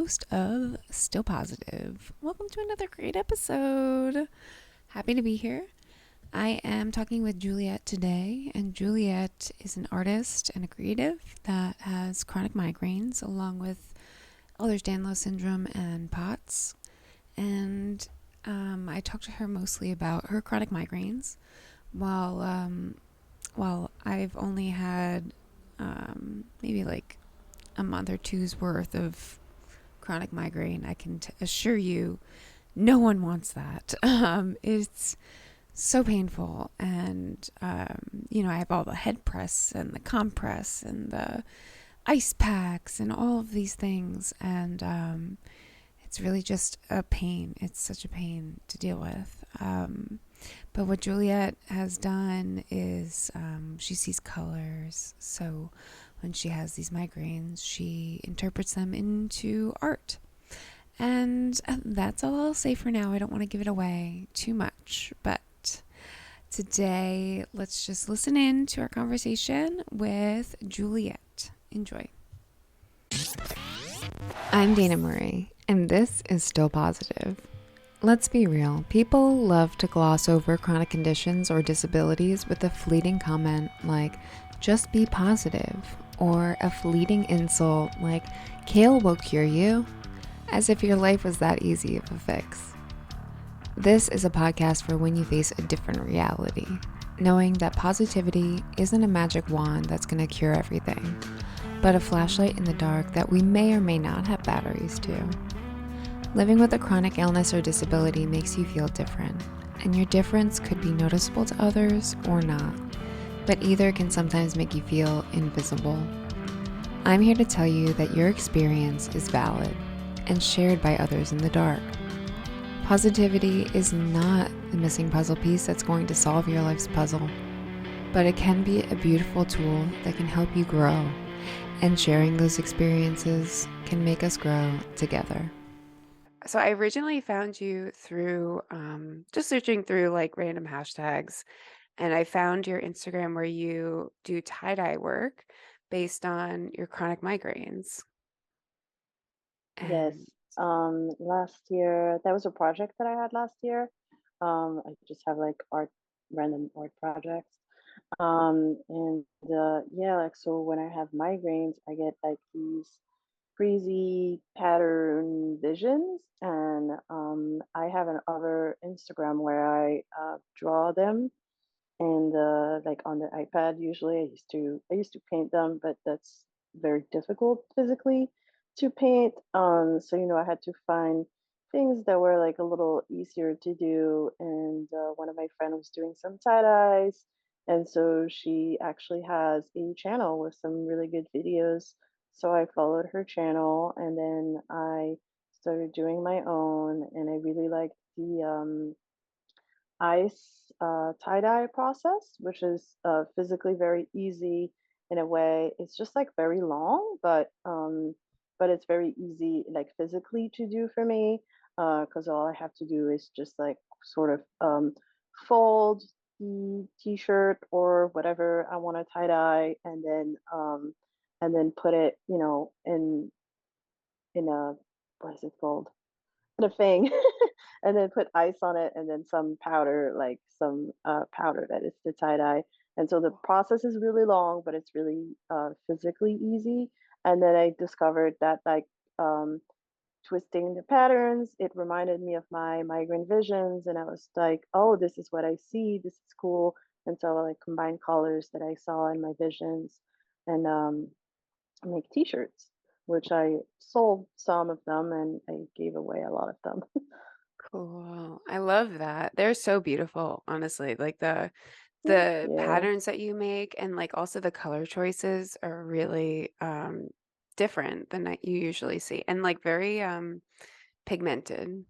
host of Still Positive. Welcome to another great episode. Happy to be here. I am talking with Juliette today, and Juliette is an artist and a creative that has chronic migraines along with Ehlers-Danlos syndrome and POTS. And I talked to her mostly about her chronic migraines while I've only had maybe like a month or two's worth of chronic migraine. I can assure you, no one wants that. It's so painful, and I have all the head press and the compress and the ice packs and all of these things, and it's really just a pain. It's such a pain to deal with. But what Juliette has done is she sees colors. So when she has these migraines, she interprets them into art. And that's all I'll say for now. I don't want to give it away too much. But today, let's just listen in to our conversation with Juliette. Enjoy. I'm Dana Murray, and this is Still Positive. Let's be real, people love to gloss over chronic conditions or disabilities with a fleeting comment like, just be positive, or a fleeting insult like, kale will cure you, as if your life was that easy of a fix. This is a podcast for when you face a different reality, knowing that positivity isn't a magic wand that's going to cure everything, but a flashlight in the dark that we may or may not have batteries to. Living with a chronic illness or disability makes you feel different, and your difference could be noticeable to others or not, but either can sometimes make you feel invisible. I'm here to tell you that your experience is valid and shared by others in the dark. Positivity is not the missing puzzle piece that's going to solve your life's puzzle, but it can be a beautiful tool that can help you grow, and sharing those experiences can make us grow together. So I originally found you through just searching through like random hashtags, and I found your Instagram where you do tie-dye work based on your chronic migraines. Yes. And Last year, that was a project that I had last year. I just have like random art projects. Yeah, like so when I have migraines, I get like these crazy pattern visions, and I have another Instagram where I draw them, and like on the iPad. Usually I used to paint them, but that's very difficult physically to paint. So I had to find things that were like a little easier to do, and one of my friends was doing some tie dyes, and so she actually has a channel with some really good videos. So I followed her channel, and then I started doing my own, and I really liked the ice tie-dye process, which is physically very easy in a way. It's just like very long, but it's very easy like physically to do for me, because all I have to do is just like sort of fold the t-shirt or whatever I want to tie-dye, and then put it, in a, what is it called? The thing, and then put ice on it, and then some powder, like some powder that is the tie dye. And so the process is really long, but it's really physically easy. And then I discovered that like um, twisting the patterns, it reminded me of my migraine visions, and I was like, oh, this is what I see. This is cool. And so I like combine colors that I saw in my visions, and make T-shirts, which I sold some of them, and I gave away a lot of them. cool. I love that. They're so beautiful, honestly. Like the Thank the you. patterns that you make and like also the color choices are really different than that you usually see and like very pigmented.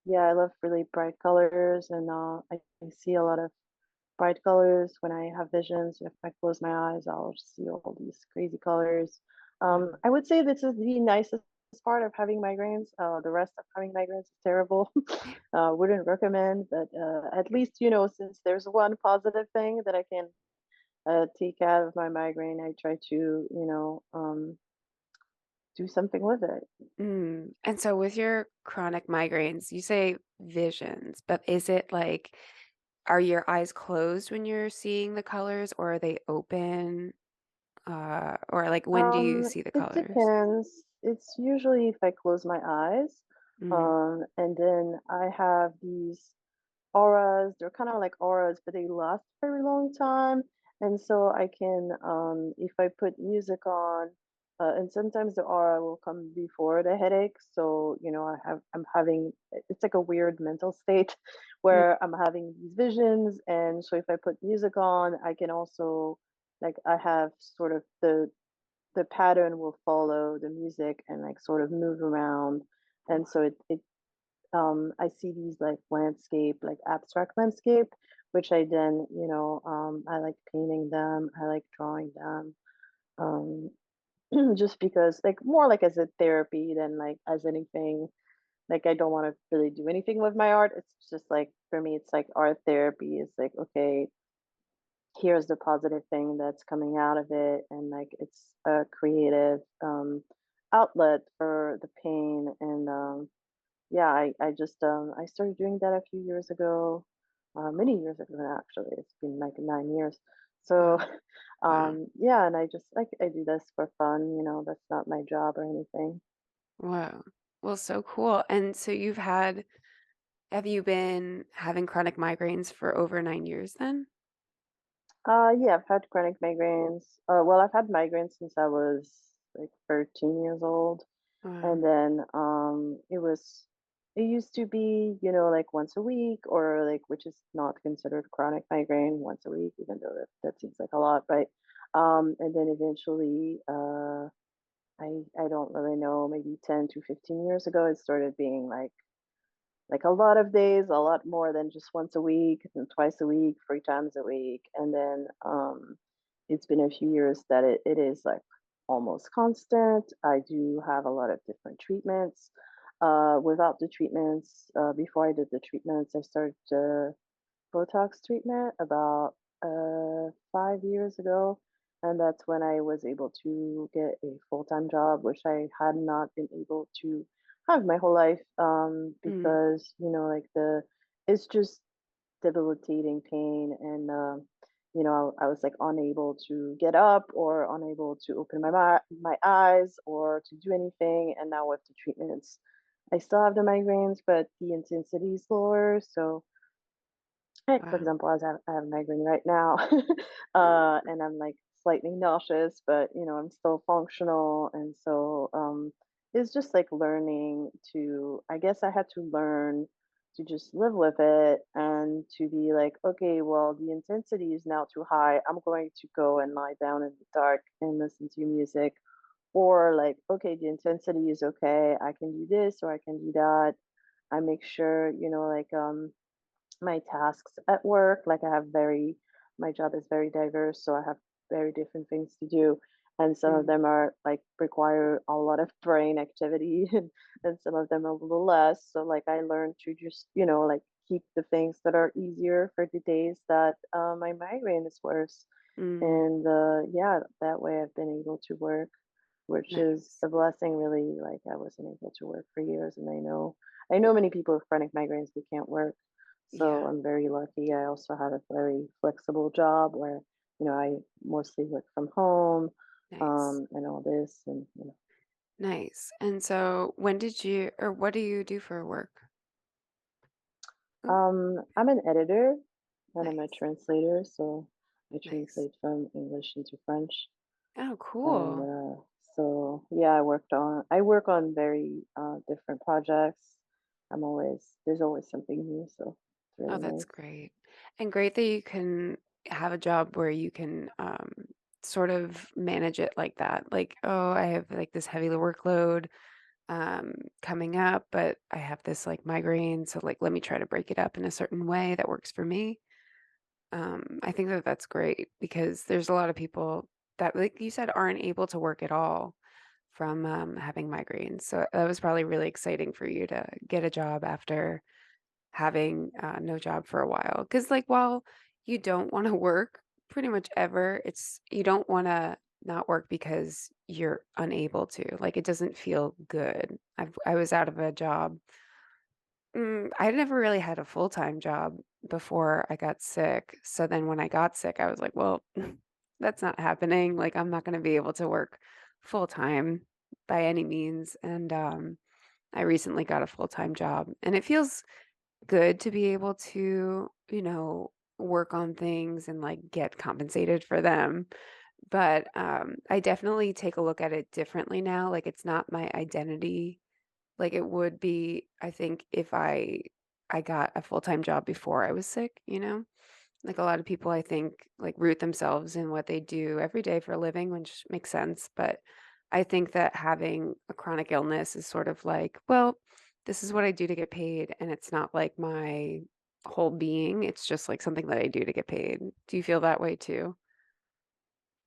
Yeah, I love really bright colors, and I see a lot of bright colors when I have visions. If I close my eyes, I'll just see all these crazy colors. Wow. I would say this is the nicest part of having migraines. The rest of having migraines is terrible. Wouldn't recommend, but at least, since there's one positive thing that I can take out of my migraine, I try to, do something with it. And so with your chronic migraines, you say visions, but is it like, are your eyes closed when you're seeing the colors or are they open? Or like when do you see the It colors? depends. It's usually if I close my eyes, Mm, and then I have these auras. They're kind of like auras, but they last a very long time. And so I can, if I put music on, and sometimes the aura will come before the headache. So, I'm having, it's like a weird mental state mm, where I'm having these visions. And so if I put music on, I can also, like, I have sort of the pattern will follow the music and like sort of move around. And so I see these like landscape, like abstract landscape, which I then, I like painting them, I like drawing them, um, just because, like, more like as a therapy than like as anything. Like, I don't want to really do anything with my art. It's just like, for me, it's like art therapy is like, okay, here's the positive thing that's coming out of it. And like, it's a creative outlet for the pain. And yeah, I just I started doing that a few years ago, many years ago now, actually. It's been like 9 years. So wow. Wow. yeah, and I just like I do this for fun, that's not my job or anything. Wow. Well, so cool. And so have you been having chronic migraines for over 9 years then? Yeah, I've had chronic migraines. Well, I've had migraines since I was like 13 years old. Wow. And then it used to be, like once a week, or like, which is not considered chronic migraine, once a week, even though that seems like a lot, right? And then eventually, I don't really know, maybe 10 to 15 years ago, it started being like a lot of days, a lot more than just once a week, and twice a week, 3 times a week. And then it's been a few years that it is like almost constant. I do have a lot of different treatments. Without the treatments, before I did the treatments, I started Botox treatment about 5 years ago. And that's when I was able to get a full-time job, which I had not been able to have my whole life, Mm, because, like it's just debilitating pain. And, I was like unable to get up or unable to open my eyes or to do anything. And now with the treatments, I still have the migraines, but the intensity is lower. So, like, for wow. example, I have a migraine right now, Mm, and I'm like slightly nauseous, but I'm still functional. And so it's just like learning to, I guess I had to learn to just live with it and to be like, okay, well, the intensity is now too high. I'm going to go and lie down in the dark and listen to music. Or like, okay, the intensity is okay. I can do this or I can do that. I make sure, like my tasks at work. Like, my job is very diverse, so I have very different things to do. And some of mm, them are like require a lot of brain activity, and some of them a little less. So like I learned to just, like keep the things that are easier for the days that my migraine is worse. mm. And yeah, that way I've been able to work, which is Nice. a blessing, really. Like, I wasn't able to work for years, and I know many people with chronic migraines who can't work. So Yeah. I'm very lucky. I also have a very flexible job where, I mostly work from home, Nice. and all this. And, Nice. And so what do you do for work? Oh, I'm an editor and I'm a nice. translator. So I Nice. translate from English into French. Oh, And cool. so, yeah, I work on very different projects. There's always something new. So it's Oh, really that's nice. great. And great that you can have a job where you can sort of manage it like that. Like, oh, I have like this heavy workload coming up, but I have this like migraine. So, like, let me try to break it up in a certain way that works for me. I think that that's great because there's a lot of people that, like you said, aren't able to work at all from having migraines. So, that was probably really exciting for you to get a job after having no job for a while. Because, like, while you don't want to work pretty much ever, you don't want to not work because you're unable to. Like it doesn't feel good. I was out of a job. I never really had a full-time job before I got sick. So then when I got sick, I was like, well, that's not happening. Like I'm not going to be able to work full-time by any means. And I recently got a full-time job and it feels good to be able to, work on things and like get compensated for them. But I definitely take a look at it differently now. Like it's not my identity like it would be, I think, if I got a full-time job before I was sick, you know? Like a lot of people I think like root themselves in what they do every day for a living, which makes sense, but I think that having a chronic illness is sort of like, well, this is what I do to get paid and it's not like my whole being. It's just like something that I do to get paid. Do you feel that way too?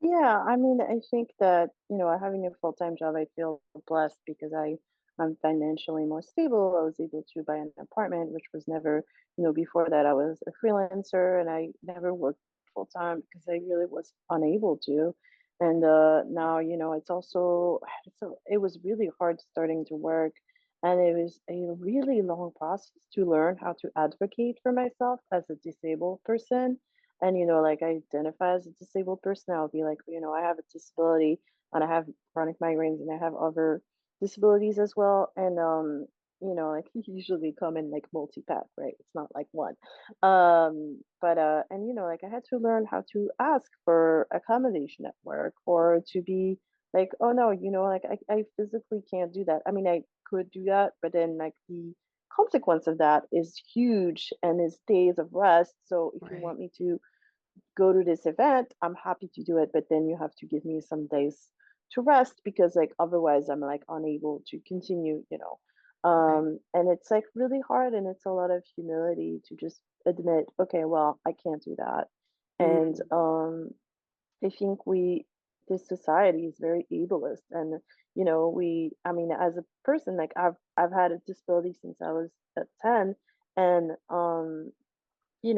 Yeah, I mean, I think that, having a full-time job, I feel blessed because I'm financially more stable. I was able to buy an apartment, which was never, before that I was a freelancer and I never worked full-time because I really was unable to. And now, it was really hard starting to work. And it was a really long process to learn how to advocate for myself as a disabled person and like I identify as a disabled person. I'll be like, I have a disability and I have chronic migraines and I have other disabilities as well. And like usually come in like multi-path, right? It's not like one. But and like I had to learn how to ask for accommodation at work or to be like, oh no, like I physically can't do that. I mean, I could do that, but then like the consequence of that is huge and is days of rest. So if you Right. want me to go to this event, I'm happy to do it, but then you have to give me some days to rest because like otherwise I'm like unable to continue. Right. And it's like really hard and it's a lot of humility to just admit, okay, well, I can't do that. And Mm, I think this society is very ableist and I mean as a person like I've had a disability since I was at 10 and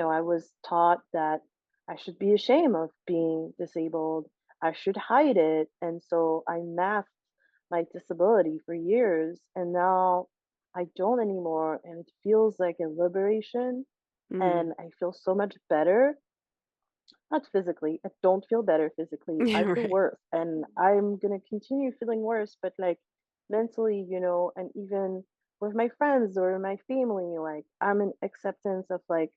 I was taught that I should be ashamed of being disabled. I should hide it. And so I masked my disability for years. And now I don't anymore. And it feels like a liberation. mm. And I feel so much better. Not physically. I don't feel better physically. I feel Right. worse. And I'm going to continue feeling worse. But like mentally, and even with my friends or my family, like I'm in acceptance of like,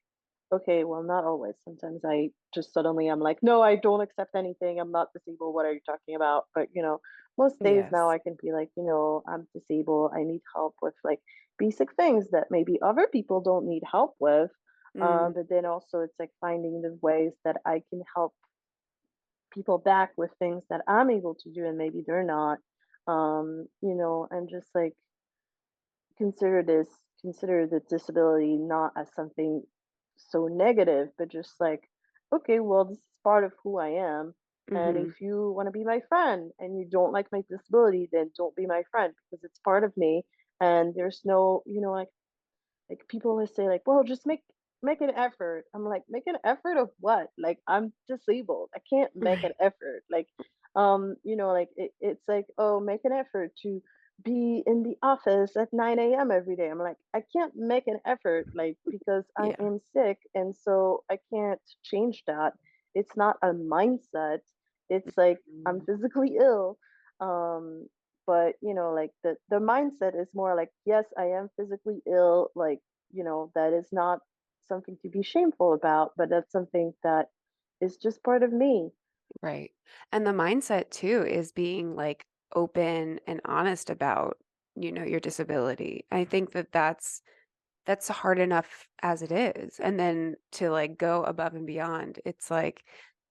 okay, well, not always. Sometimes I just suddenly I'm like, no, I don't accept anything. I'm not disabled. What are you talking about? But most days now Yes. I can be like, I'm disabled. I need help with like basic things that maybe other people don't need help with. Mm, But then also it's like finding the ways that I can help people back with things that I'm able to do and maybe they're not. And just like consider this consider the disability not as something so negative, but just like, okay, well, this is part of who I am. And hmm if you want to be my friend and you don't like my disability, then don't be my friend because it's part of me. And there's no, like people always say, like, well, just make an effort. I'm like, make an effort of what? Like, I'm disabled. I can't make an Right. effort. Like, like it's like, oh, make an effort to be in the office at 9 a.m. every day. I'm like, I can't make an effort, like, because I Yeah. am sick, and so I can't change that. It's not a mindset. It's like I'm Mm, physically ill. Um, but like the mindset is more like, yes, I am physically ill, like that is not something to be shameful about, but that's something that is just part of me. right. And the mindset too is being like open and honest about, your disability. I think that that's hard enough as it is. And then to like go above and beyond, it's like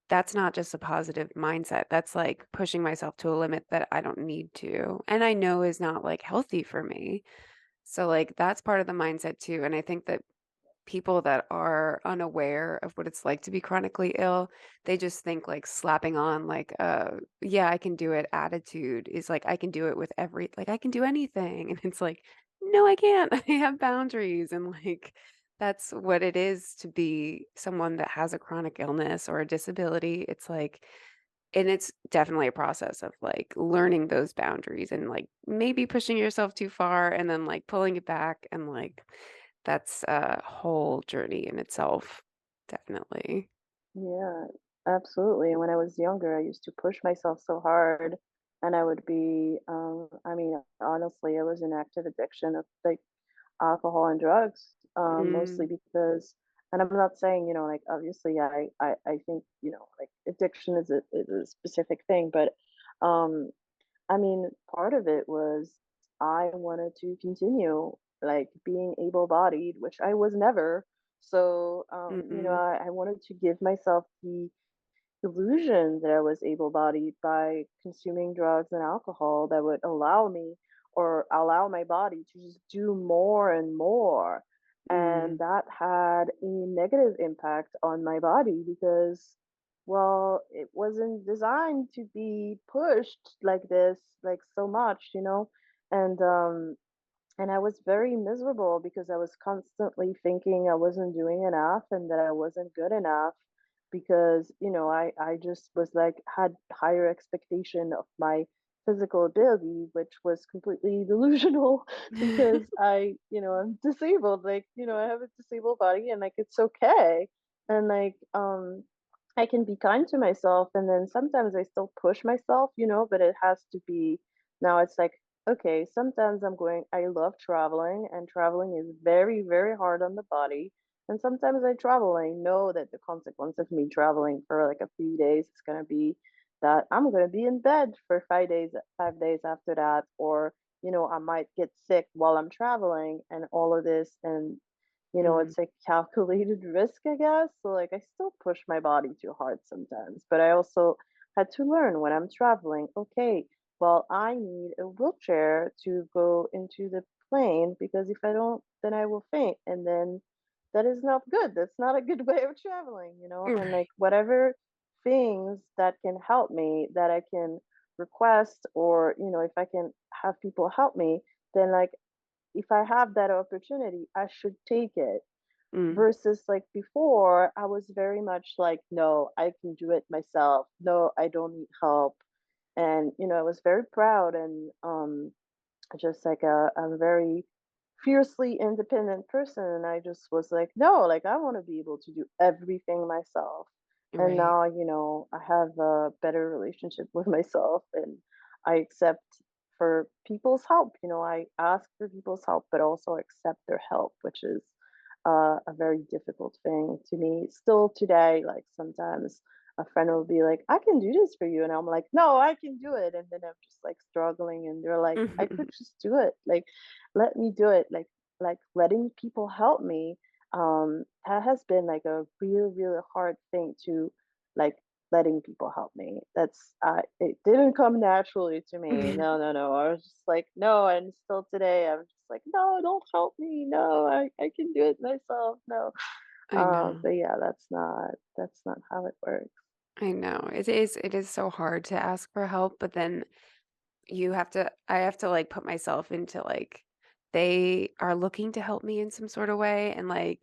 that's not just a positive mindset. That's like pushing myself to a limit that I don't need to. And I know is not like healthy for me. So like that's part of the mindset too. And I think that people that are unaware of what it's like to be chronically ill, they just think like slapping on like yeah, I can do it attitude is like I can do it with like I can do anything. And it's like, no, I can't. I have boundaries and like that's what it is to be someone that has a chronic illness or a disability. It's like and it's definitely a process of like learning those boundaries and like maybe pushing yourself too far and then like pulling it back and like that's a whole journey in itself. Definitely. Yeah, absolutely. And when I was younger, I used to push myself so hard, and I would be, I mean, honestly, it was an active addiction of like alcohol and drugs, mostly Mm, because, and I'm not saying, like obviously, I think, like addiction is a specific thing, but, um, I mean, part of it was I wanted to continue like being able-bodied, which I was never. So, mm, I wanted to give myself the illusion that I was able-bodied by consuming drugs and alcohol that would allow me or allow my body to just do more and more. And mm, that had a negative impact on my body because, well, it wasn't designed to be pushed like this, like so much, And and I was very miserable because I was constantly thinking I wasn't doing enough and that I wasn't good enough because, I just was like had higher expectation of my physical ability, which was completely delusional because I'm disabled. Like, I have a disabled body and like it's okay. And like I can be kind to myself and then sometimes I still push myself, but it has to be now it's like okay, sometimes I love traveling, and traveling is very, very hard on the body. And sometimes I travel, I know that the consequence of me traveling for like a few days is going to be that I'm going to be in bed for 5 days after that, or, I might get sick while I'm traveling and all of this. And, mm, it's a calculated risk, I guess. So, like, I still push my body too hard sometimes, but I also had to learn when I'm traveling, okay, well, I need a wheelchair to go into the plane because if I don't, then I will faint. And then that is not good. That's not a good way of traveling, And right. like whatever things that can help me that I can request or, if I can have people help me, then like if I have that opportunity, I should take it. Mm, Versus like before, I was very much like, no, I can do it myself. No, I don't need help. And I was very proud and just like a very fiercely independent person. And I just was like, no, like I want to be able to do everything myself. And right. now, I have a better relationship with myself and I accept for people's help. I ask for people's help, but also accept their help, which is a very difficult thing to me still today. Like sometimes a friend will be like, I can do this for you. And I'm like, no, I can do it. And then I'm just like struggling. And they're like, I could just do it. Like, let me do it. Like letting people help me. That has been like a really, really hard thing to like letting people help me. It didn't come naturally to me. No, no, no. I was just like, no. And still today, I'm just like, no, don't help me. No, I can do it myself. No. I know. But yeah, that's not how it works. I know. It is so hard to ask for help, but then I have to like put myself into like they are looking to help me in some sort of way and like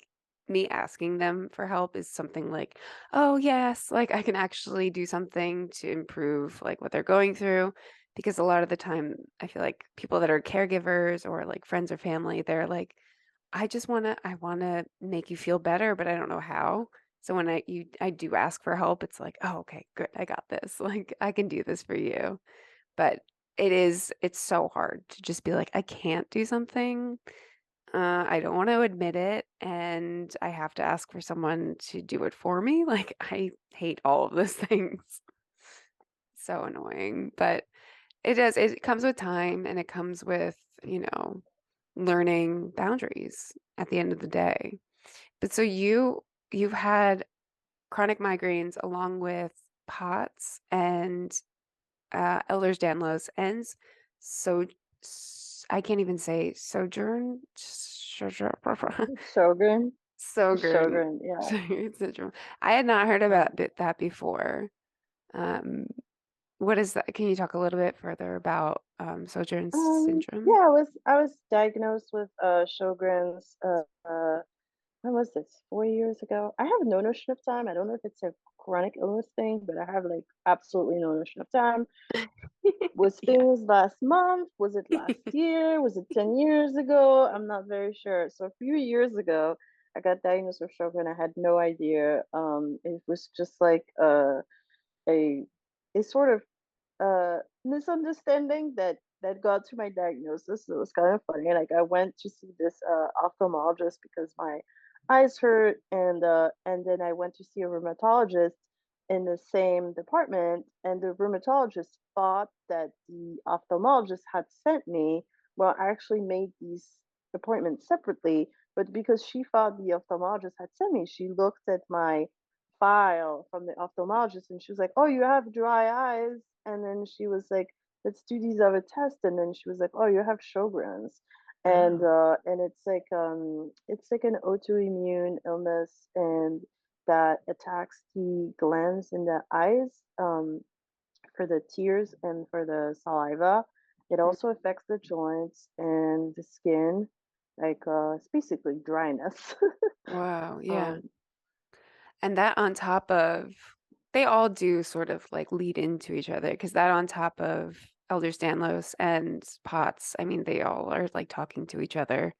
me asking them for help is something like, oh yes, like I can actually do something to improve like what they're going through because a lot of the time I feel like people that are caregivers or like friends or family, they're like, I want to make you feel better, but I don't know how. So when I do ask for help, it's like, oh, okay, good. I got this. Like I can do this for you. But it's so hard to just be like, I can't do something. I don't want to admit it, and I have to ask for someone to do it for me. Like I hate all of those things. So annoying, but it comes with time and it comes with, learning boundaries at the end of the day. But so you've had chronic migraines along with POTS and Ehlers-Danlos and so I can't even say Shogun, Sjogren Shogun, yeah. syndrome. I had not heard Uh, about that before. Um, what is that? Can you talk a little bit further about Sjogren's syndrome? yeah, I was diagnosed with Sjogren's when was this? 4 years ago. I have no notion of time. I don't know if it's a chronic illness thing, but I have like absolutely no notion of time. Was Yeah. things last month? Was it last year? Was it 10 years ago? I'm not very sure. So a few years ago, I got diagnosed with Sjogren. I had no idea. It was just like a a sort of misunderstanding that got to my diagnosis. It was kind of funny. Like I went to see this ophthalmologist because my eyes hurt, and then I went to see a rheumatologist in the same department, and the rheumatologist thought that the ophthalmologist had sent me. Well, I actually made these appointments separately, but because she thought the ophthalmologist had sent me, she looked at my file from the ophthalmologist and she was like, "Oh, you have dry eyes." And then she was like, "Let's do these other tests." And then she was like, "Oh, you have Sjogren's." Oh. And it's like an autoimmune illness, and that attacks the glands in the eyes, for the tears and for the saliva. It Mm. also affects the joints and the skin. Like it's basically dryness. Wow, yeah. um And that on top of they all do sort of like lead into each other because that on top of Elder-Stanlos and Potts, I mean, they all are like talking to each other,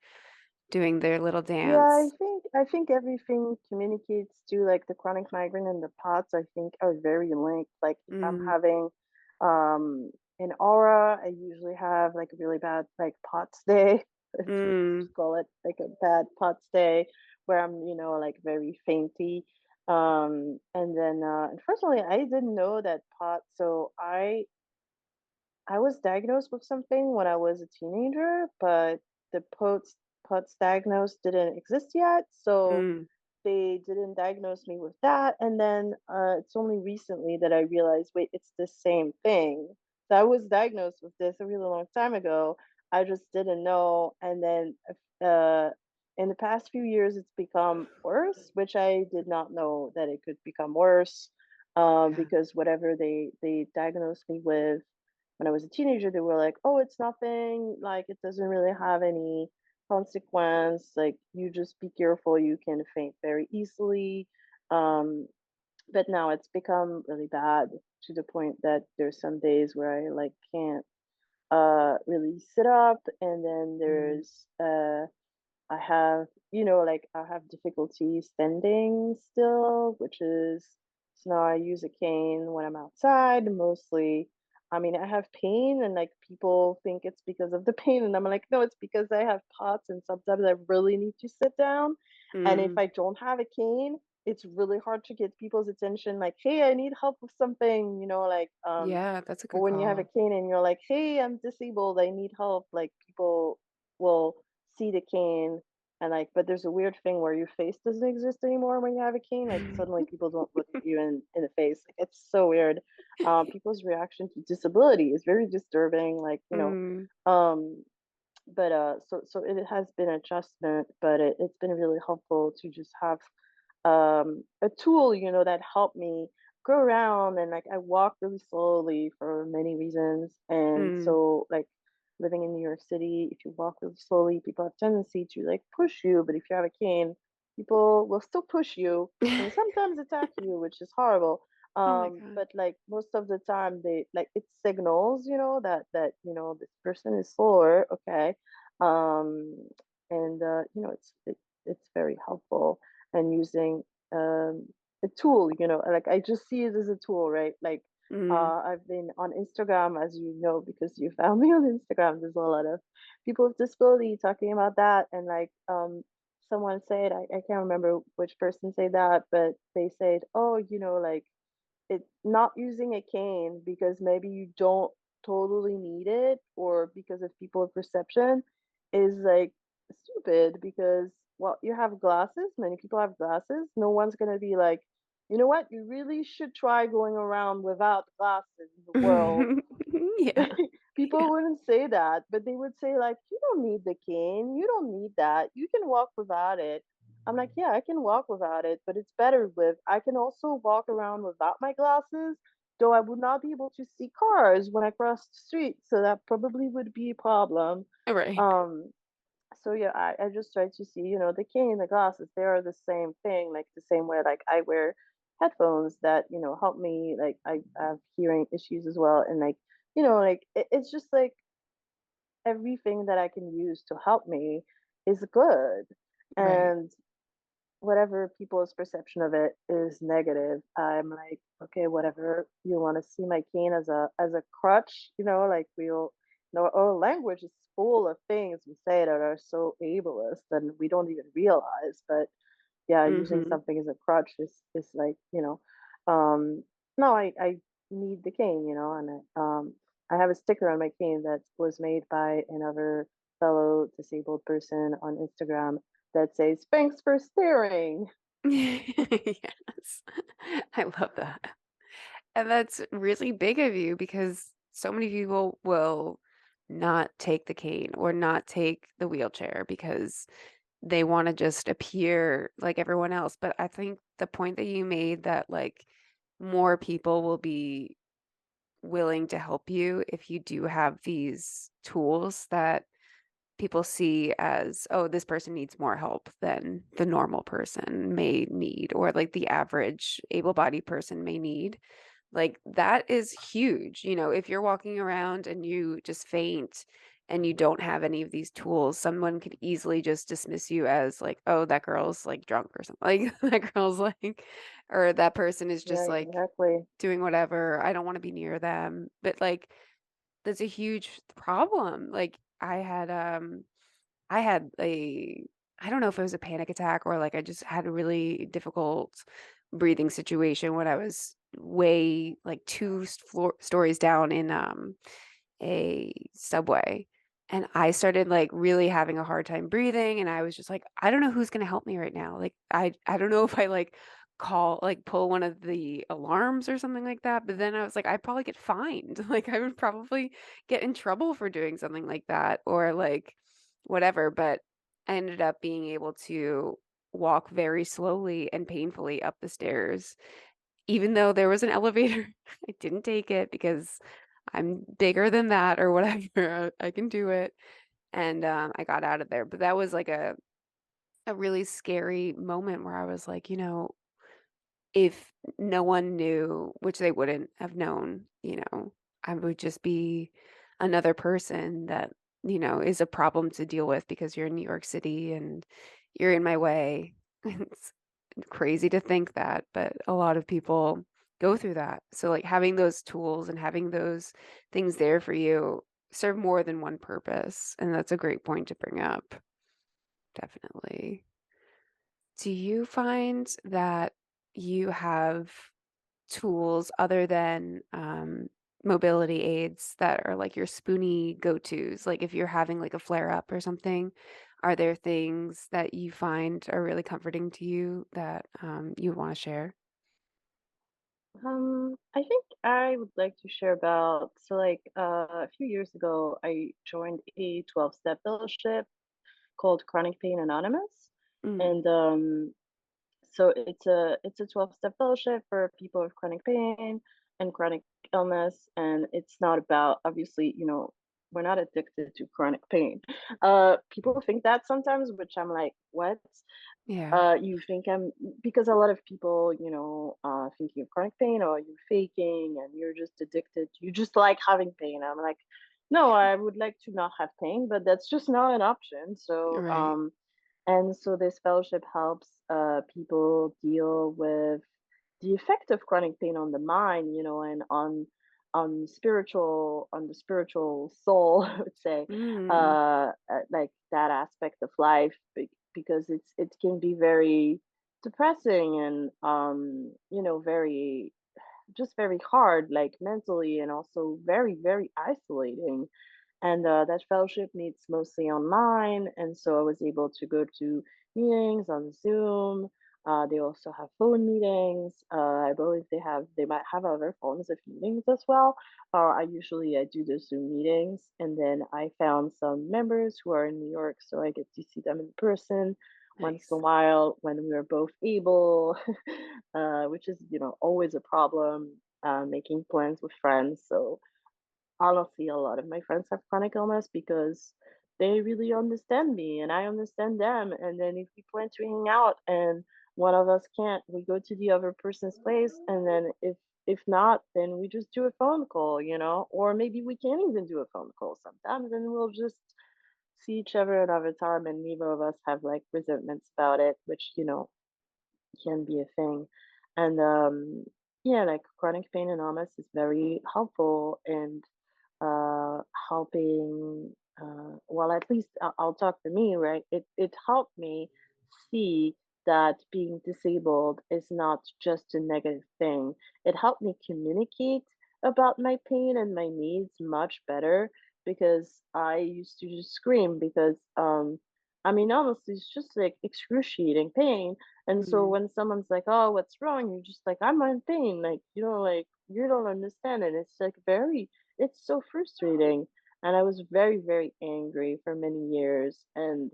doing their little Yeah, dance. I think everything communicates to like the chronic migraine and the POTS, I think are very linked. Like if I'm Mm, having um an aura, I usually have like a really bad like POTS day. It's what we mm, just call it, like a bad POTS day where I'm, like very fainty. And then unfortunately I didn't know that POTS, so I was diagnosed with something when I was a teenager, but the POTS diagnosis didn't exist yet, so mm. they didn't diagnose me with that. And then it's only recently that I realized, wait, it's the same thing. So I was diagnosed with this a really long time ago. I just didn't know. And then uh, in the past few years, it's become worse, which I did not know that it could become worse. Yeah. Because whatever they diagnosed me with when I was a teenager, they were like, "Oh, it's nothing. Like it doesn't really have any consequence. Like you just be careful. You can faint very easily." Um, but now it's become really bad to the point that there's some days where I like can't really sit up, and then Mm, there's I have, like I have difficulty standing still, which is so now I use a cane when I'm outside mostly. I mean, I have pain and like people think it's because of the pain, and I'm like, no, it's because I have POTS and sometimes I really need to sit down. And if mm. I don't have a cane, it's really hard to get people's attention, like, hey, I need help with something, Yeah, that's a or good when you have a call. cane and you're like, hey, I'm disabled, I need help, like people will see the cane and like, but there's a weird thing where your face doesn't exist anymore when you have a cane. Like suddenly people don't look at you in the face. Like it's so weird. People's reaction to disability is very disturbing. Mm, But so it has been adjustment, but it's been really helpful to just have a tool, that helped me go around. And like I walk really slowly for many reasons. And mm. so like living in New York City, if you walk really slowly, people have tendency to like push you, but if you have a cane, people will still push you and sometimes attack you, which is horrible. Oh my God. But like most of the time they like it signals, that this person is slower, okay. um and it's very helpful, and using um, a tool, like I just see it as a tool, right? Like Mm, I've been on Instagram, as you know, because you found me on Instagram. There's a lot of people with disability talking about that, and like someone said, I can't remember which person said that, but they said, oh, like it not using a cane because maybe you don't totally need it, or because of people perception, is like stupid because, well, you have glasses, many people have glasses, no one's going to be like, you know what, you really should try going around without glasses in the world. yeah, yeah. People wouldn't say that, but they would say like, "You don't need the cane. You don't need that. You can walk without it." I'm like, "Yeah, I can walk without it, but it's better with. I can also walk around without my glasses, though I would not be able to see cars when I cross the street, so that probably would be a problem." Right. Um, So yeah, I just try to see, the cane, the glasses, they are the same thing, like the same way like I wear headphones that, help me. Like I have hearing issues as well. And like, like it's just like everything that I can use to help me is good. Right. And whatever people's perception of it is negative, I'm like, okay, whatever. You want to see my cane as a crutch, like our language is full of things we say that are so ableist and we don't even realize. But yeah, using Mm-hmm. something as a crutch is like, um no, I need the cane, and I have a sticker on my cane that was made by another fellow disabled person on Instagram that says thanks for staring. Yes. I love that. And that's really big of you because so many people will not take the cane or not take the wheelchair because they want to just appear like everyone else. But I think the point that you made that like more people will be willing to help you if you do have these tools that people see as, oh, this person needs more help than the normal person may need, or like the average able-bodied person may need. Like that is huge. If you're walking around and you just faint and you don't have any of these tools, someone could easily just dismiss you as like, oh, that girl's like drunk or something. Like that girl's like, or that person is Yeah, just like exactly. doing whatever. I don't want to be near them. But like that's a huge problem. Like I had a, I don't know if it was a panic attack or like I just had a really difficult breathing situation when I was way like two stories down in a subway. And I started like really having a hard time breathing. And I was just like, I don't know who's going to help me right now. Like, I don't know if I like pull one of the alarms or something like that. But then I was like, I'd probably get fined. Like, I would probably get in trouble for doing something like that or like whatever. But I ended up being able to walk very slowly and painfully up the stairs even though there was an elevator. I didn't take it because I'm bigger than that or whatever. I can do it. And I got out of there. But that was like a really scary moment where I was like, if no one knew, which they wouldn't have known, I would just be another person that, is a problem to deal with because you're in New York City and you're in my way. It's crazy to think that, but a lot of people go through that. So like having those tools and having those things there for you serve more than one purpose. And that's a great point to bring up. Definitely. Do you find that you have tools other than mobility aids that are like your spoony go-tos? Like if you're having like a flare up or something, are there things that you find are really comforting to you that you want to share? I think I would like to share about, so like a few years ago, I joined a 12-step fellowship called Chronic Pain Anonymous. Mm, And so it's a 12-step fellowship for people with chronic pain and chronic illness. And it's not about, obviously, we're not addicted to chronic pain. People think that sometimes, which I'm like, what? yeah. You think I'm, because a lot of people, thinking of chronic pain, or you're faking and you're just addicted, you just like having pain. I'm like, no, I would like to not have pain, but that's just not an option. So Right. and so this fellowship helps people deal with the effect of chronic pain on the mind, and on the spiritual soul, I would say, Mm, like that aspect of life, because it can be very depressing and very, just very hard, like mentally, and also very, very isolating. And that fellowship meets mostly online, and so I was able to go to meetings on Zoom. They also have phone meetings. I believe they might have other forms of meetings as well. I do the Zoom meetings, and then I found some members who are in New York, so I get to see them in person once in a nice. while when we are both able, which is, always a problem. Making plans with friends. So honestly, a lot of my friends have chronic illness because they really understand me and I understand them. And then if we plan to hang out and one of us can't, we go to the other person's place. And then if not, then we just do a phone call, or maybe we can't even do a phone call sometimes, and we'll just see each other another time, and neither of us have like resentments about it, which can be a thing. And yeah, like chronic pain and illness is very helpful and helping. Well, at least I'll talk for me, right? It helped me see that being disabled is not just a negative thing. It helped me communicate about my pain and my needs much better, because I used to just scream because I mean, honestly, it's just like excruciating pain. And so Mm. when someone's like, "Oh, what's wrong?" You're just like, "I'm in pain." Like, like you don't understand it. It's like it's so frustrating. And I was very, very angry for many years. And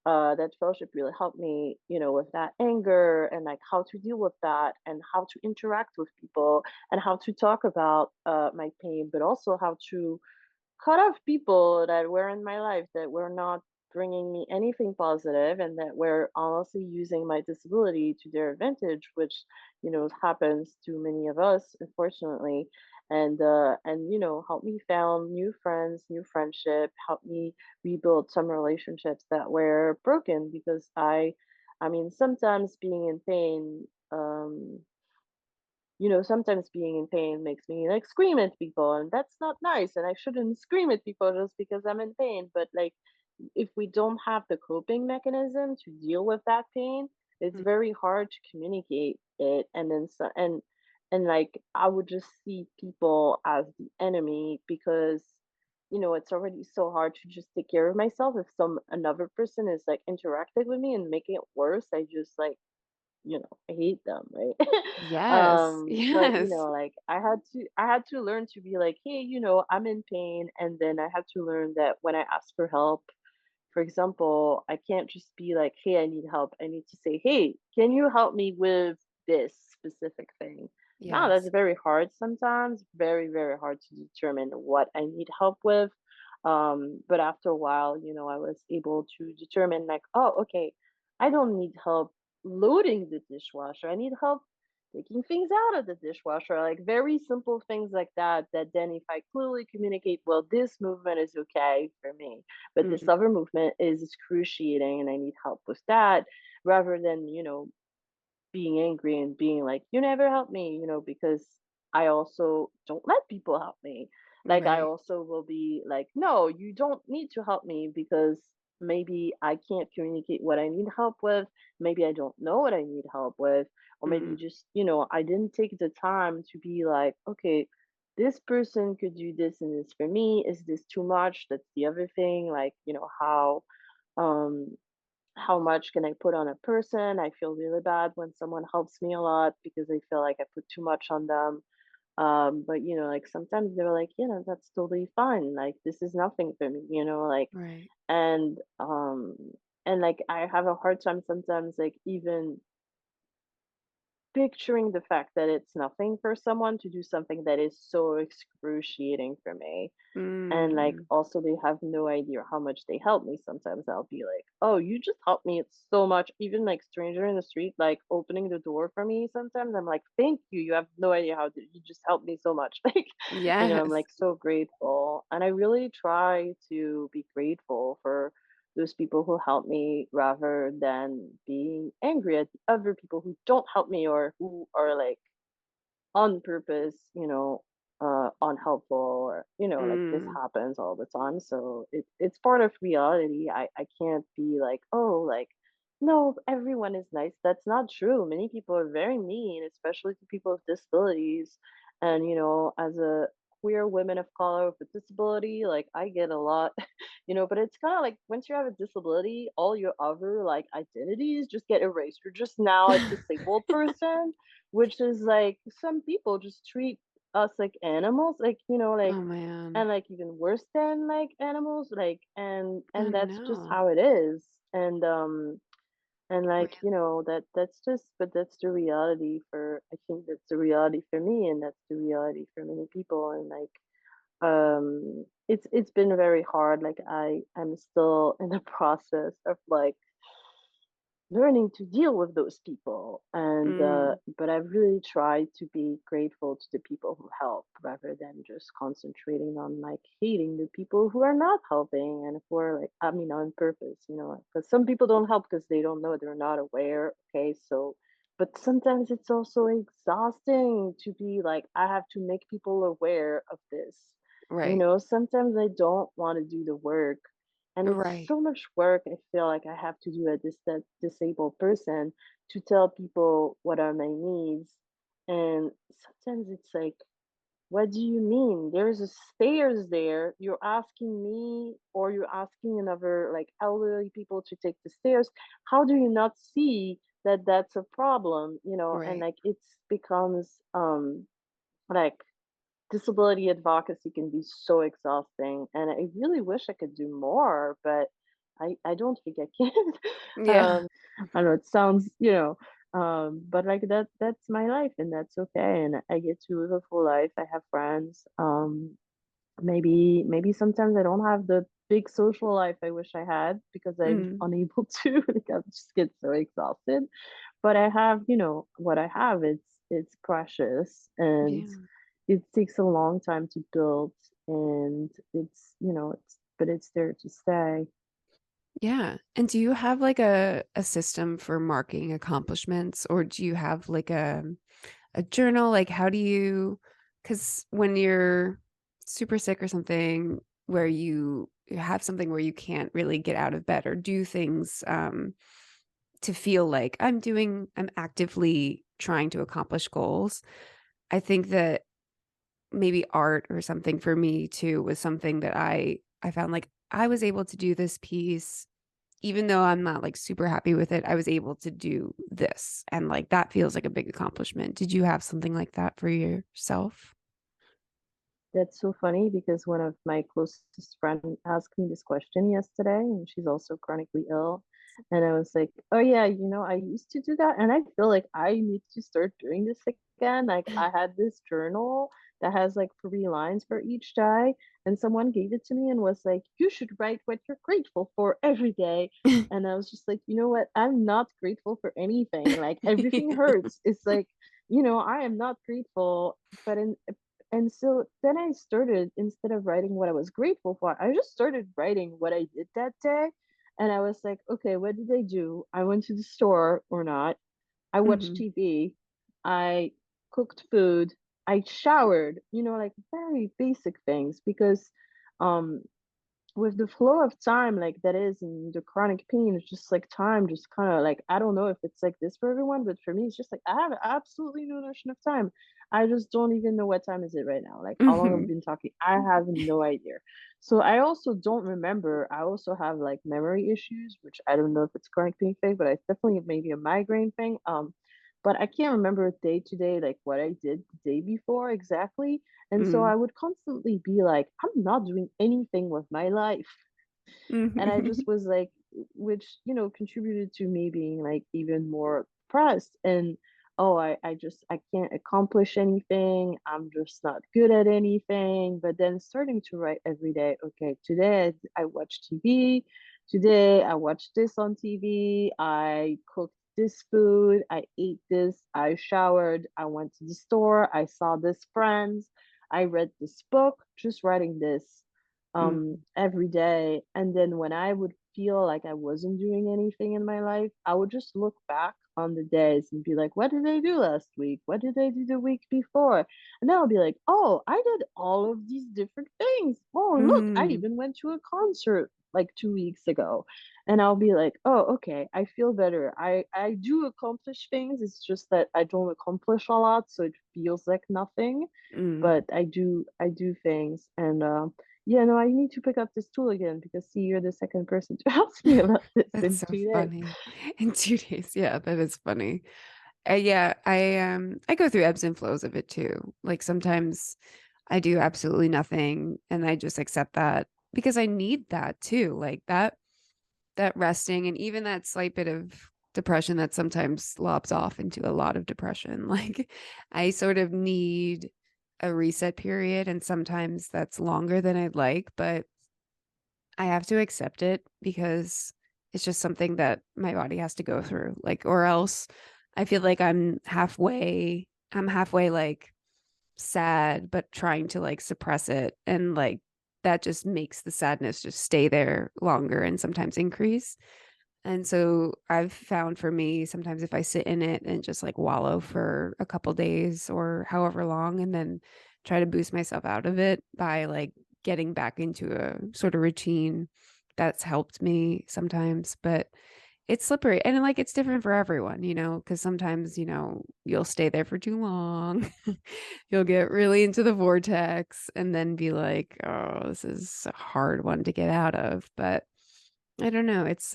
that fellowship really helped me, with that anger and like how to deal with that and how to interact with people and how to talk about my pain, but also how to cut off people that were in my life that were not bringing me anything positive and that were honestly using my disability to their advantage, which happens to many of us, unfortunately. And help me found new friends, new friendship, help me rebuild some relationships that were broken, because I mean, sometimes being in pain, sometimes being in pain makes me like scream at people, and that's not nice. And I shouldn't scream at people just because I'm in pain. But like, if we don't have the coping mechanism to deal with that pain, it's Mm. very hard to communicate it. And then, so, and like, I would just see people as the enemy because, it's already so hard to just take care of myself. If some another person is like interacting with me and making it worse, I just like I hate them, right? Yes. But Yes. like I had to learn to be like, hey, I'm in pain, and then I had to learn that when I ask for help, for example, I can't just be like, hey, I need help. I need to say, hey, can you help me with this specific thing? Now that's Yes. very hard sometimes, very, very hard to determine what I need help with. But after a while, I was able to determine like, oh, okay, I don't need help loading the dishwasher. I need help taking things out of the dishwasher, like very simple things like that. That then, if I clearly communicate, well, this movement is okay for me, but this Mm. other movement is excruciating and I need help with that, rather than, being angry and being like, "You never help me," because I also don't let people help me. Like, I Right. also will be like, "No, you don't need to help me," because maybe I can't communicate what I need help with. Maybe I don't know what I need help with, or maybe Mm. just, I didn't take the time to be like, "Okay, this person could do this and this for me. Is this too much?" That's the other thing. Like, um how much can I put on a person? I feel really bad when someone helps me a lot because I feel like I put too much on them. But like sometimes they're like, that's totally fine. Like this is nothing for me, like Right. and like I have a hard time sometimes like even picturing the fact that it's nothing for someone to do something that is so excruciating for me. And like Mm. also they have no idea how much they help me. Sometimes I'll be like, "Oh, you just helped me so much." Even like stranger in the street like opening the door for me, sometimes I'm like, "Thank you. You have no idea how you just helped me so much." Like, I'm Yes. like so grateful. And I really try to be grateful for those people who help me rather than being angry at the other people who don't help me or who are like on purpose, unhelpful, or like this Mm. happens all the time. So it's part of reality. I can't be like, oh, like no, everyone is nice. That's not true. Many people are very mean, especially to people with disabilities. And as a queer woman of color with a disability, like I get a lot, but it's kind of like once you have a disability, all your other like identities just get erased. You're just now a disabled person, which is like some people just treat us like animals, like like, Oh man. and like even worse than like animals, like Oh and that's just no. how it is. And like Man. that's just, but that's the reality for, I think that's the reality for me, and that's the reality for many people. And like It's been very hard. Like I'm still in the process of like learning to deal with those people, and Mm, but I've really tried to be grateful to the people who help rather than just concentrating on like hating the people who are not helping and who are like, I mean, on purpose, because some people don't help because they don't know, they're not aware. Okay, so but sometimes it's also exhausting to be like, I have to make people aware of this. right. Sometimes I don't want to do the work, and it's Right. so much work. I feel like I have to do as that disabled person to tell people what are my needs. And sometimes it's like, what do you mean? There's a stairs there. You're asking me, or you're asking another like elderly people to take the stairs. How do you not see that that's a problem? And Right. like it's becomes like disability advocacy can be so exhausting, and I really wish I could do more, but I don't think I can. Yeah. I know it sounds, but like that's my life, and that's okay, and I get to live a full life. I have friends. Maybe sometimes I don't have the big social life I wish I had because I'm Mm, unable to. Like I just get so exhausted. But I have, what I have. It's precious, and yeah. it takes a long time to build, and it's there to stay. Yeah. And do you have like a system for marking accomplishments, or do you have like a journal? Like how do you, because when you're super sick or something where you have something where you can't really get out of bed or do things to feel like I'm actively trying to accomplish goals. I think that maybe art or something for me too was something that I found like I was able to do this piece even though I'm not like super happy with it. I was able to do this and like that feels like a big accomplishment. Did you have something like that for yourself? That's so funny because one of my closest friends asked me this question yesterday, and she's also chronically ill. And I was like, oh, yeah, I used to do that. And I feel like I need to start doing this again. Like, I had this journal that has like 3 lines for each day. And someone gave it to me and was like, you should write what you're grateful for every day. And I was just like, you know what? I'm not grateful for anything. Like, everything hurts. It's like, I am not grateful. But and so then I started, instead of writing what I was grateful for, I just started writing what I did that day. And I was like, okay, what did I do? I went to the store or not. I watched Hmm. TV. I cooked food. I showered, like very basic things because um with the flow of time like that is in the chronic pain, it's just like time just kind of like, I don't know if it's like this for everyone, but for me it's just like I have absolutely no notion of time. I just don't even know what time is it right now, like how long have we Hmm. been talking. I have no idea. So I also don't remember. I also have like memory issues, which I don't know if it's chronic pain thing, but I definitely maybe a migraine thing. But I can't remember day to day like what I did the day before exactly. And so Hmm. I would constantly be like, I'm not doing anything with my life. And I Hmm. just was like, which, contributed to me being like even more depressed. And oh, I can't accomplish anything. I'm just not good at anything. But then starting to write every day, okay, today I watched TV. Today I watched this on TV. I cooked this food. I ate this. I showered. I went to the store. I saw this friends. I read this book, just writing this Hmm. every day. And then when I would feel like I wasn't doing anything in my life, I would just look back on the days and be like, what did I do last week? What did I do the week before? And then I'll be like, oh, I did all of these different things. Oh, look, I Hmm. even went to a concert like 2 weeks ago. And I'll be like, oh, okay, I feel better. I do accomplish things. It's just that I don't accomplish a lot, so it feels like nothing. Hmm. But I do things, and yeah, no, I need to pick up this tool again because see, you're the second person to ask me about this That's in so 2 days. funny. In 2 days. Yeah, that is funny. Yeah, I go through ebbs and flows of it too. Like sometimes I do absolutely nothing and I just accept that because I need that too. Like that resting and even that slight bit of depression that sometimes lobs off into a lot of depression. Like I sort of need a reset period, and sometimes that's longer than I'd like, but I have to accept it because it's just something that my body has to go through. Like, or else I feel like I'm halfway like sad, but trying to like suppress it. And like that just makes the sadness just stay there longer and sometimes increase. And so I've found for me, sometimes if I sit in it and just like wallow for a couple days or however long, and then try to boost myself out of it by like getting back into a sort of routine, that's helped me sometimes. But it's slippery and like it's different for everyone, because sometimes, you'll stay there for too long. You'll get really into the vortex and then be like, oh, this is a hard one to get out of. But I don't know. It's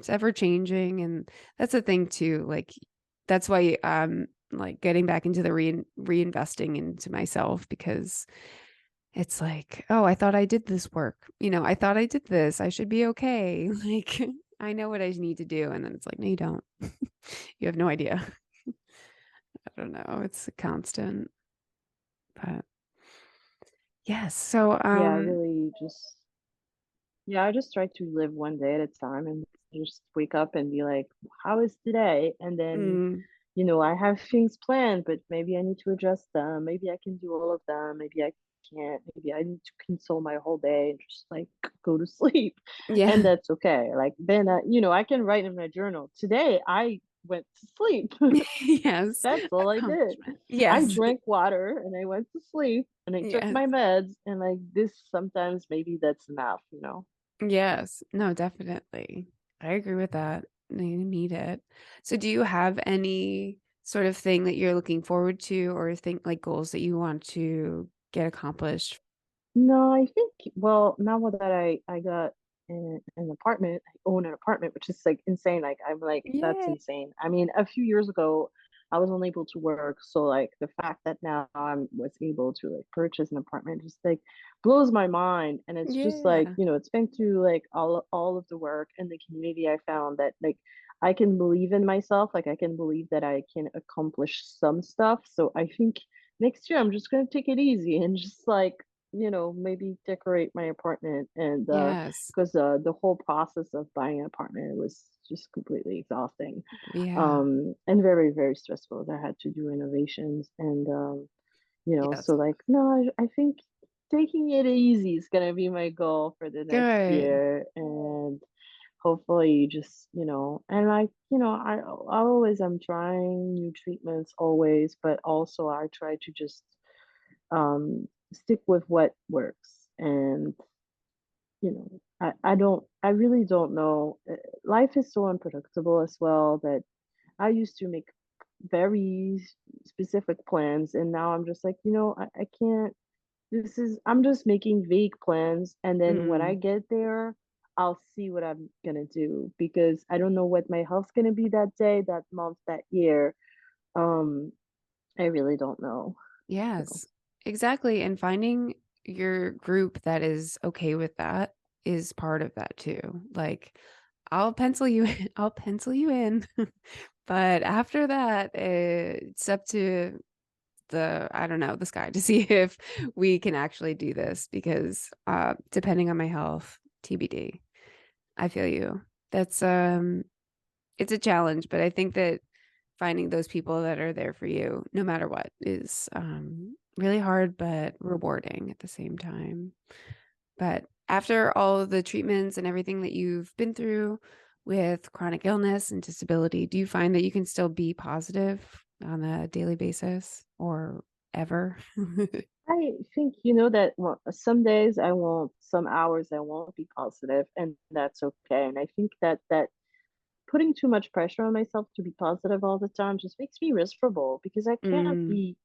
ever changing, and that's the thing too. Like that's why like getting back into the reinvesting into myself, because it's like, oh, I thought I did this work. I thought I did this. I should be okay. Like I know what I need to do, and then it's like, no, you don't. You have no idea. I don't know. It's a constant, but yes. So Yeah, really just yeah, I just try to live one day at a time and just wake up and be like, how is today? And then, mm, I have things planned, but maybe I need to adjust them. Maybe I can do all of them. Maybe I can't. Maybe I need to console my whole day and just like go to sleep. And yeah. that's okay. Like then, I can write in my journal, today I went to sleep. Yes. That's all I did. Accomplishment. I Yes. drank water and I went to sleep and I took Yes. my meds and like this sometimes maybe that's enough. Yes. No, definitely. I agree with that. You need it. So do you have any sort of thing that you're looking forward to, or think like goals that you want to get accomplished? No, I think, well, now that I got an apartment, I own an apartment, which is like insane. Like I'm like, that's Yay. insane. I mean, a few years ago, I was unable to work, so like the fact that now I was able to like purchase an apartment just like blows my mind. And it's just like, Yeah. it's thanks to like all of the work and the community I found that like I can believe in myself, like I can believe that I can accomplish some stuff. So I think next year I'm just gonna take it easy and just like maybe decorate my apartment and Yes. because the whole process of buying an apartment was just completely exhausting Yeah. and very, very stressful. I had to do renovations and so Yes. like no, I think taking it easy is gonna be my goal for the next Good. year and hopefully just and like I always am trying new treatments always, but also I try to just stick with what works. And, I really don't know. Life is so unpredictable as well that I used to make very specific plans. And now I'm just like, I can't, I'm just making vague plans. And then when I Mm. get there, I'll see what I'm going to do because I don't know what my health's going to be that day, that month, that year. Um, I really don't know. So. Yes, exactly. And finding your group that is okay with that is part of that too. Like, I'll pencil you in, I'll pencil you in. But after that, it's up to I don't know, the sky to see if we can actually do this because depending on my health, TBD. I feel you. That's it's a challenge, but I think that finding those people that are there for you, no matter what, is really hard but rewarding at the same time. But after all of the treatments and everything that you've been through with chronic illness and disability, do you find that you can still be positive on a daily basis or ever? I think that well, some days I won't, some hours I won't be positive, and that's okay. And I think that putting too much pressure on myself to be positive all the time just makes me miserable because I can't Mm, be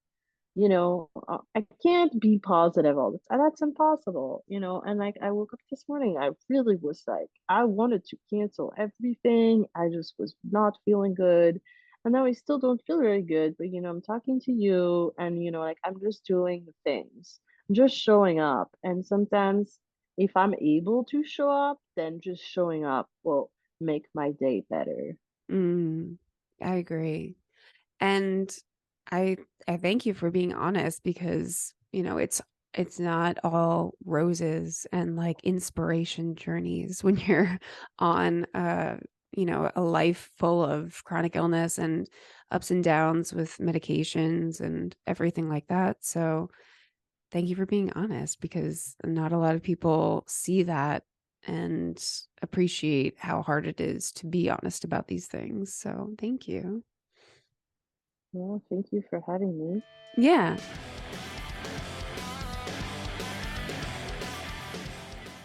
I can't be positive all the time. That's impossible, And like, I woke up this morning, I really was like, I wanted to cancel everything. I just was not feeling good. And now I still don't feel very good, but I'm talking to you and, like, I'm just doing the things, I'm just showing up. And sometimes if I'm able to show up, then just showing up will make my day better. mm, I agree. And I I thank you for being honest because, it's not all roses and like inspiration journeys when you're on a life full of chronic illness and ups and downs with medications and everything like that. So, thank you for being honest because not a lot of people see that and appreciate how hard it is to be honest about these things. So, thank you. Well, thank you for having me. Yeah.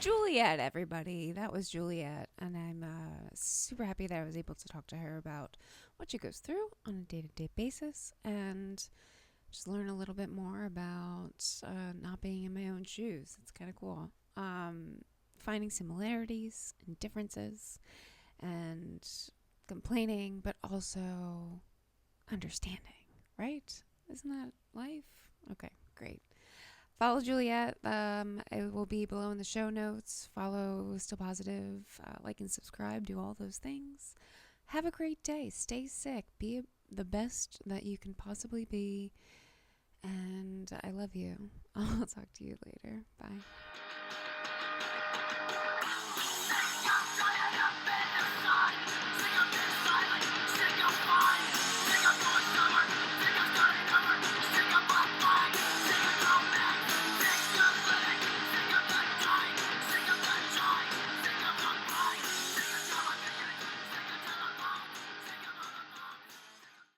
Juliette, everybody. That was Juliette. And I'm super happy that I was able to talk to her about what she goes through on a day to day basis and just learn a little bit more about not being in my own shoes. It's kind of cool. Finding similarities and differences and complaining, but also understanding, right? Isn't that life? Okay, great. Follow Juliette. It will be below in the show notes. Follow Still Positive. Like and subscribe. Do all those things. Have a great day. Stay sick. Be the best that you can possibly be. And I love you. I'll talk to you later. Bye.